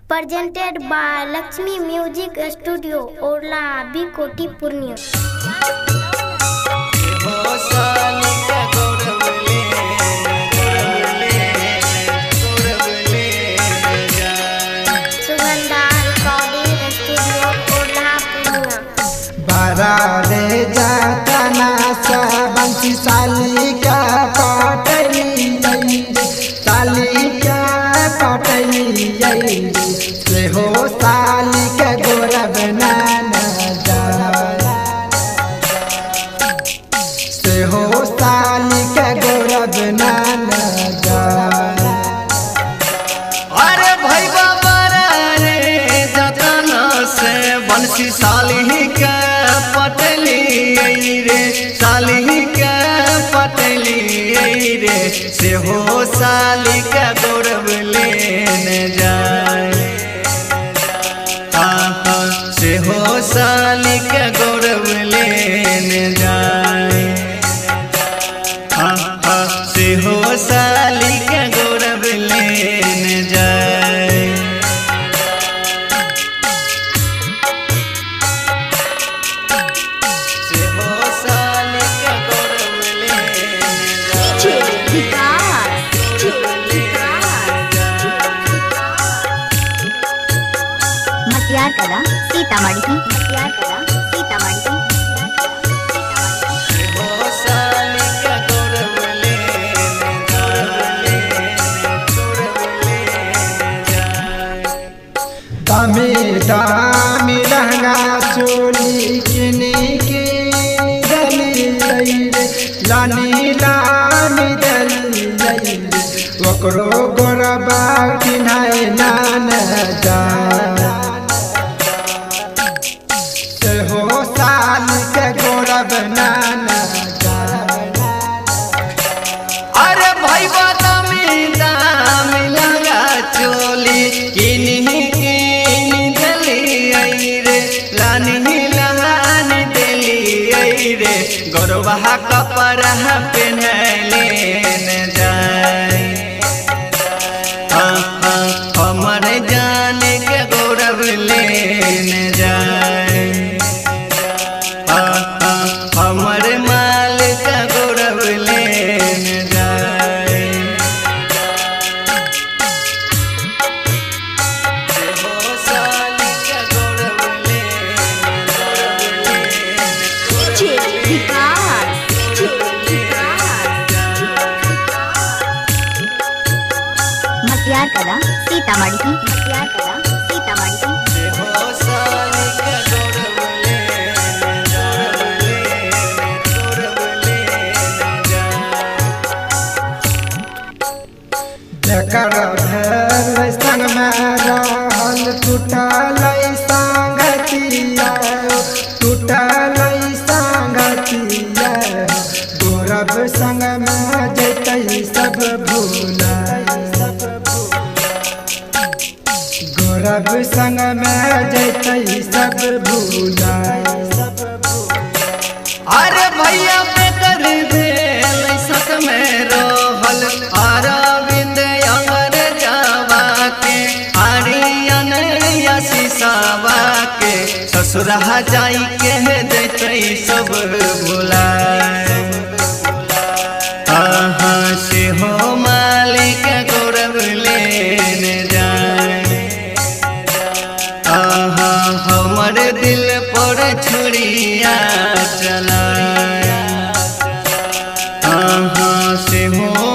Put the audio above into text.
presented by Lakshmi Music Studio, Orla, Bikoti, Purnia. रे जाता नासा बंसी साली का पटली साली का पटली से हो साली का गोरा बनाना जा से हो साली का गोरा बनाना जा। अरे भाई बाबा रे जाता ना से बंसी साली का पटली रे साली का पटली रे से हो साली का गौरव लेने जाए से हो साली का गौरव लेने जाए से हो साली का गौरव लेने जाए। मटियार कला सीतामढ़ी की मटियार कला सीतामढ़ी की दामी दामी लहंगा चोली किनी की दली लानी लानी दली ओकरो गोरबा किनाए नान जा से हो साल के गोरब नान जा। अरे भाई दामी दामी लहंगा चोली किनी किनी दली रे लानी लानी दली रे गोरबा कपड़ा पहनले न जाए हमर जान के गौरव लेने जाए हमर माल का गौरव लेने जाए। हो साली का गौरव मटियार कला सीतामढ़ी की मटियार कला सीतामढ़ी की हो साली का गौरव लेने जकर भेल संग में रहल टूटल संगतिया टूटल संगतिया गौरव संग में जैतै सब भूलाय गौरव संग में जैतै सब भूलाय। अरे भैया बेकर भेल सत में रहल अरविंद अंगर जावा के आर्यन यशिसावा के ससुरा जाई के देते सब भुलाए से हो मालिक गौरव लेने जाए हमर दिल पर छुरिया चलाया से हो